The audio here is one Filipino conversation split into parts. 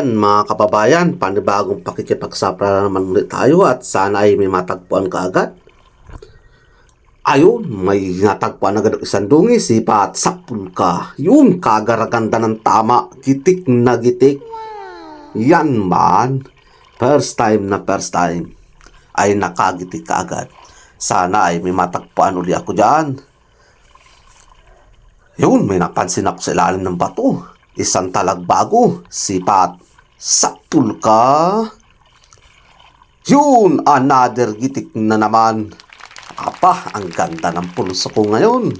Yan mga kababayan, panibagong pakikipagsapra na naman ulit tayo at sana ay may matagpuan ka agad. Ayun, may natagpuan agad isang dungis, sipa at sapul ka. Yun, kagaraganda ng tama, gitik na gitik. Yan man, first time ay nakagitik ka agad. Sana ay may matagpuan uli ako dyan. Yun, may napansin ako sa ilalim ng bato. Isang talagbago, sipat, sapul ka. Yun, another gitik na naman. Apa, ang ganda ng pulso ko ngayon.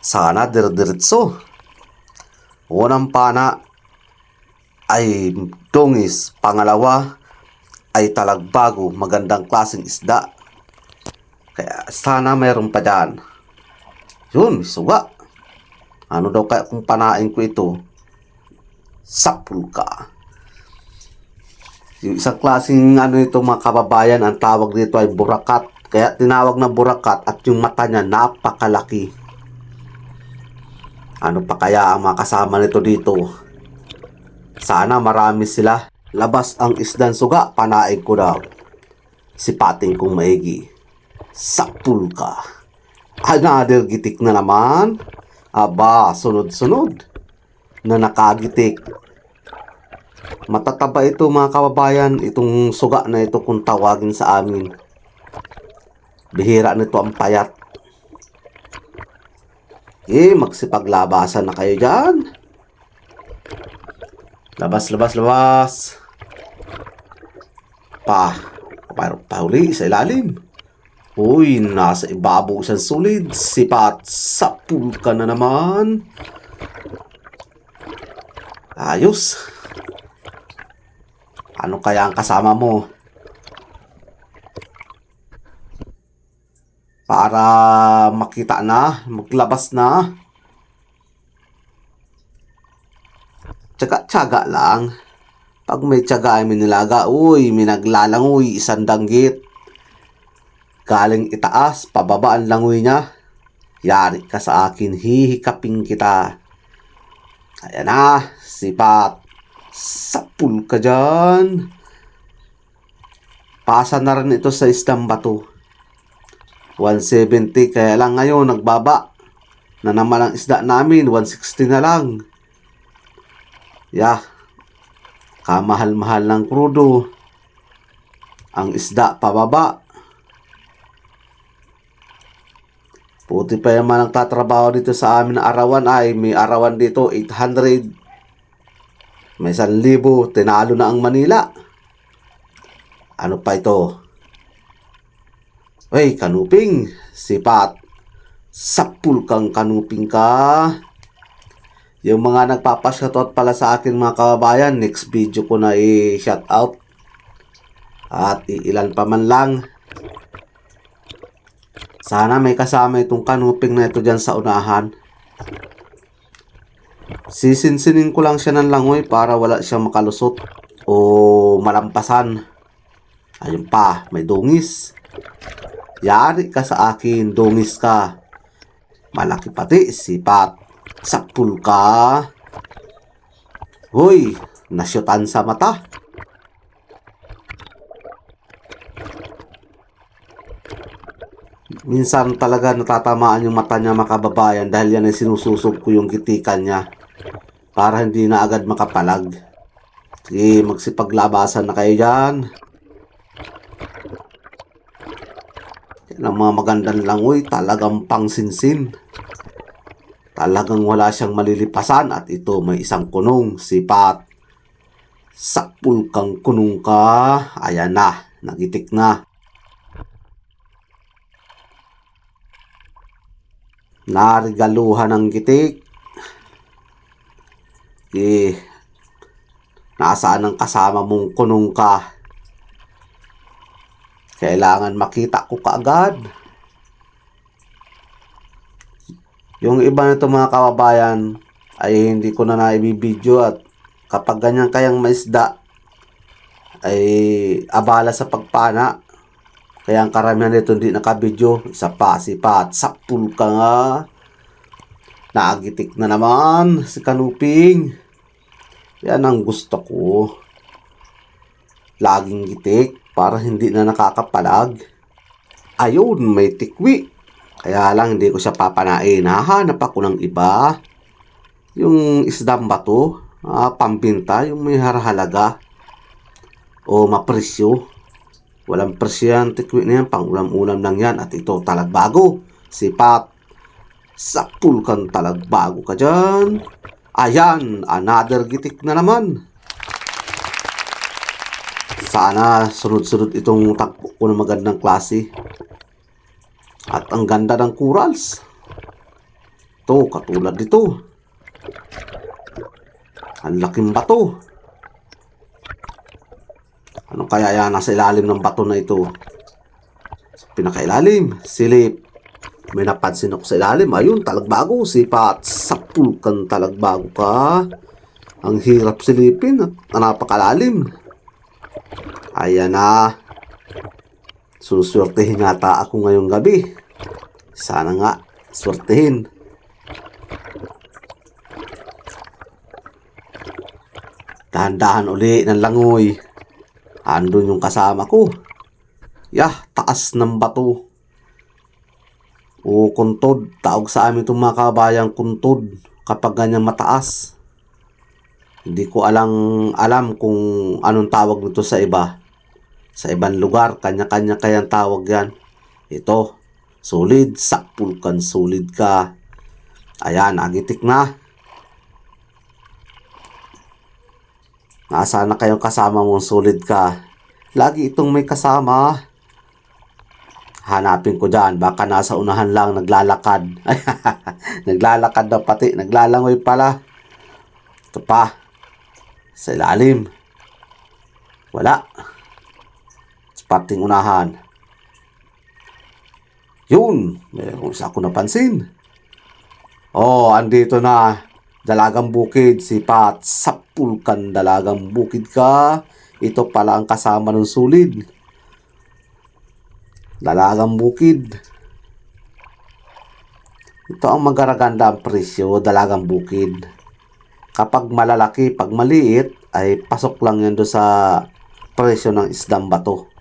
Sana dir-diretso. Unang pana ay dungis, pangalawa ay talagbago, magandang klaseng isda. Kaya sana mayroon pa dyan. Yun, suga. Ano daw kaya kung panain ko ito? Sapul ka. Yung isang klaseng ito mga kababayan, ang tawag dito ay burakat. Kaya tinawag na burakat at yung mata niya napakalaki. Ano pa kaya ang mga kasama nito dito? Sana marami sila. Labas ang isdan suga, panain ko daw. Sipating kong maigi. Sapul ka. Another gitik na naman. Aba, sunod-sunod na nakagitik. Matataba ito mga kababayan, itong suga na ito kung tawagin sa amin. Bihira nito ang payat. Magsipaglabasan na kayo dyan. Labas. Mayroon pa huli sa ilalim. Uy, nasa ibabaw isang sulid. Sipat, sapul ka na naman. Ayos. Ano kaya ang kasama mo? Para makita na, maglabas na. Tsaga lang. Pag may tsaga ay minilaga, uy, minaglalangoy, isang danggit. Galing itaas, pababa ang langoy niya. Yari ka sa akin, hihikapin kita. Ayan na, sipat. Sapul ka dyan. Pasa na rin ito sa isdang bato. 170, kaya lang ngayon nagbaba. Na naman ang isda namin, 160 na lang. Kamahal-mahal ng krudo. Ang isda pababa. Puti pa yaman ang tatrabaho dito sa amin na arawan ay may arawan dito 800. May 1,000. Tinalo na ang Manila. Ano pa ito? Uy, kanuping. Sipat. Sapul kang kanuping ka. Yung mga nagpapashoutout pala sa akin mga kababayan, next video ko na i-shoutout. At ilan pa man lang. Sana may kasama itong kanuping na ito dyan sa unahan. Sisinsinin ko lang siya ng langoy para wala siyang makalusot o malampasan. Ayun pa, may dungis. Yari ka sa akin, dungis ka. Malaki pati, sipat. Sapul ka. Hoy, nasyutan sa mata. Minsan talaga natatamaan yung mata niya mga kababayan dahil yan ay sinususog ko yung gitikan niya para hindi na agad makapalag. Sige, magsipaglabasan na kayo dyan. Yan ang mga magandang langoy, talagang pangsinsin. Talagang wala siyang malilipasan at ito may isang kunong, sipat. Sapul kang kunong ka. Ayan na, nagitik na. Narigaluhan ng gitik. Nasaan ang kasama mong kunong ka? Kailangan makita ko kaagad. Yung iba nito mga kababayan ay hindi ko na naibibidyo at kapag ganyan kayang maisda ay abala sa pagpana. Kaya ang karamihan nito hindi nakabidyo. Isa pa, sipat. Sapul ka nga. Naagitik na naman si kanuping. Yan ang gusto ko. Laging gitik para hindi na nakakapalag. Ayun, may tikwi. Kaya lang hindi ko siya papanain. Hahanap ako ng iba. Yung isdang bato, pambinta, yung may halaga o mapresyo. Walang presyo yan, tikwi na yan, pang ulam-ulam lang yan. At ito, talagbago, sipat. Saktul kan talagbago ka dyan. Ayan, another gitik na naman. Sana sunod-sunod itong takbo ko na magandang klase. At ang ganda ng corals. Ito, katulad dito. Ang laking bato. Ano kaya yan nasa ilalim ng bato na ito? Pinakailalim, silip. May napansin ako sa ilalim. Ayun, talagbago, sipat. Sapulkan talagbago ka. Ang hirap silipin at napakalalim. Ayan na. Suswertehin yata ako ngayong gabi. Sana nga, swertehin. Dahan-dahan uli ng langoy. Andun yung kasama ko. Yah, taas ng bato. O kuntod. Tawag sa amin itong mga kabayang kuntod. Kapag ganyan mataas. Hindi ko alam kung anong tawag nito sa iba. Sa ibang lugar, kanya-kanya kayang tawag yan. Ito, solid, sakpulkan, solid ka. Ayan, nagitik na. Nasaan na kayong kasama mong solid ka? Lagi itong may kasama. Hanapin ko dyan. Baka nasa unahan lang naglalakad. Naglalakad na pati. Naglalangoy pala. Ito pa. Sa ilalim. Wala. Sa parting unahan. Yun. Mayroong isa ako napansin. Oh, andito na. Dalagang bukid. Sipat. Sapulkan dalagang bukid ka. Ito pala ang kasama ng sulid. Dalagang bukid. Ito ang magaraganda ang presyo, dalagang bukid. Kapag malalaki, pag maliit, ay pasok lang yan doon sa presyo ng isdang bato.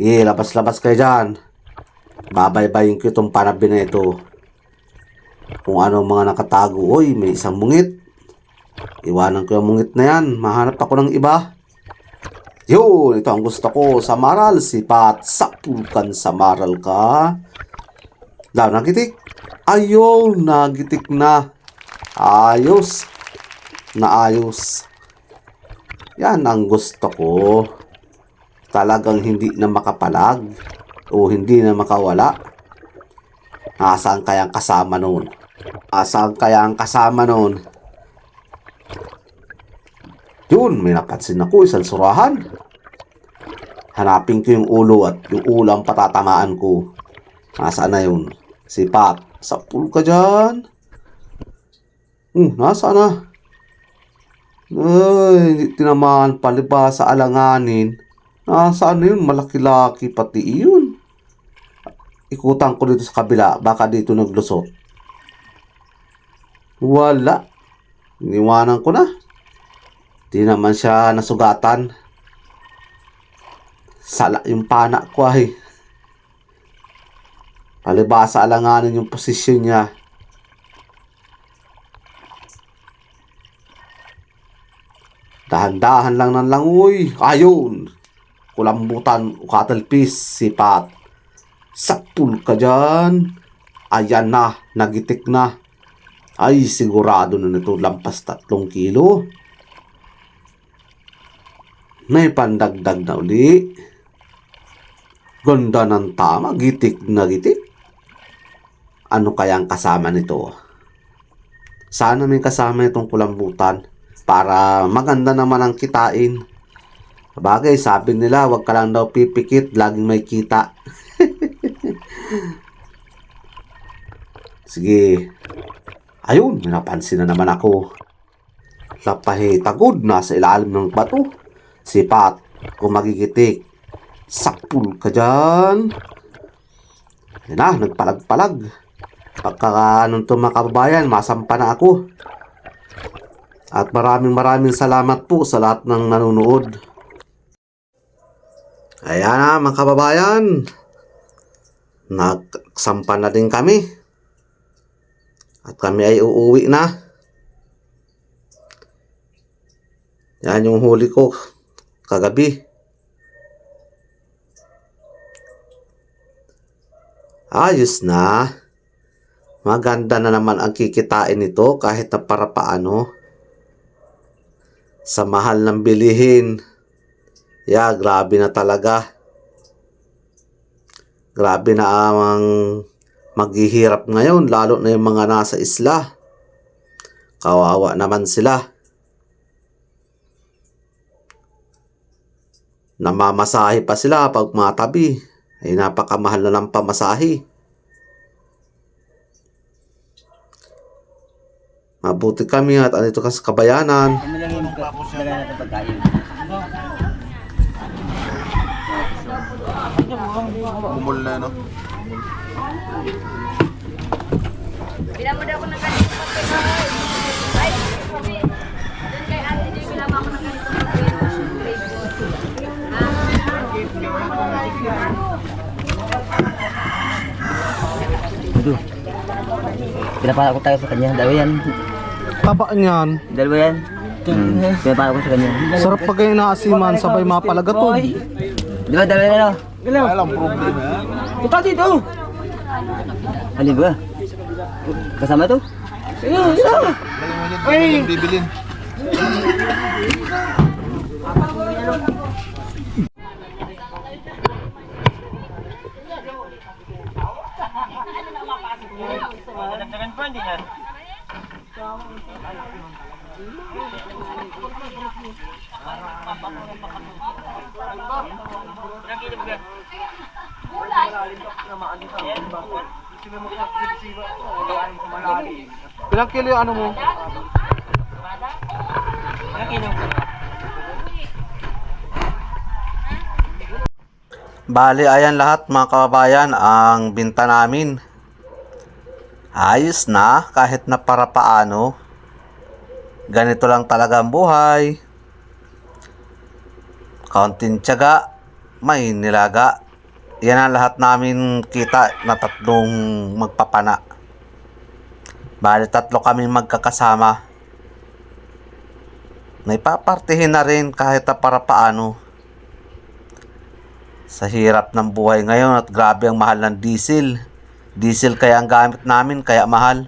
Labas-labas kayo dyan. Babaybayin ko itong panabi na ito. Kung ano mga nakatago. Oy, may isang mungit. Iwanan ko yung mungit na yan. Mahanap ako ng iba. Yun, ito ang gusto ko. Samaral, sipat. Sapulkan, samaral ka. Daw, nagitik. Ayun, nagitik na. Ayos. Naayos. Yan ang gusto ko. Talagang hindi na makapalag. O hindi na makawala. Nasaan kaya ang kasama nun? Nasaan kaya ang kasama nun? Yun, may napansin ako, isang surahan. Hanapin ko yung ulo at yung ulam patatamaan ko. Nasaan na yun? Sipat. Sapul ka dyan. Nasaan na? Ay, hindi tinamaan paliba sa alanganin. Nasaan na yun? Malaki-laki pati yun. Ikutan ko dito sa kabila. Baka dito naglusot. Wala. Iniwanan ko na. Di naman siya nasugatan. Sala yung pana ko ay. Palibasa alanganin yung posisyon niya. Dahan-dahan lang ng langoy. Ayun. Kulambutan, ukatalpis, sipat. Saktul ka dyan. Ayan na, nagitik na. Ay, sigurado na nito lampas 3 kilo. May pandagdag na uli. Ganda ng tama. Gitik na gitik. Ano kaya ang kasama nito? Sana may kasama itong kulambutan. Para maganda naman ang kitain. Bagay, sabi nila, wag ka lang daw pipikit. Laging may kita. Sige. Ayun, may napansin na naman ako. Lapahitagod na sa ilalim ng bato. Sipat, kung magigitik. Sakpul ka dyan. Yan na, nagpalag-palag. Pagka anong ito mga kababayan, masampa na ako. At maraming salamat po sa lahat ng nanonood. Ayan na mga kababayan. Nagsampan na din kami. At kami ay uuwi na. Yan yung huli ko kagabi. Ayos na. Maganda na naman ang kikitain nito kahit na para paano. Sa mahal ng bilihin. Grabe na talaga. Grabe na ang maghihirap ngayon, lalo na yung mga nasa isla. Kawawa naman sila. Namamasahe pa sila pag matabi. Ay napakamahal na ng pamasahe. Mabuti kami at andito ka sa kabayanan. Ano lang yung lagay natin pagkain? Bumul na, no? Bilang mo daw ako ng ganito papel. Ay, sabi. Doon kay Ate Di, bilang mo ako ng ganito papel. Ito. Pinapala ko tayo sa kanya. Dalawa yan. Taba niyan. Dalawa yan. Pinapala ko sa kanya. Sarap pag kayo naasiman, sabay mapalagatog. Di ba dalawa yan o? Walang problema. Punta dito! Alin ba? Kasama to? Ay! Bibilin. Ilang kilo yung ano mo? Bali, ayan lahat mga kababayan ang binta namin. Ayos na kahit na para paano. Ganito lang talaga ang buhay. Kaunting tiyaga, may nilaga. Yan ang lahat namin kita na tatlong magpapana. Bali, 3 kami magkakasama. Naipapartihin na rin kahit na para paano. Sa hirap ng buhay ngayon at grabe ang mahal ng diesel. Diesel kaya ang gamit namin, kaya mahal.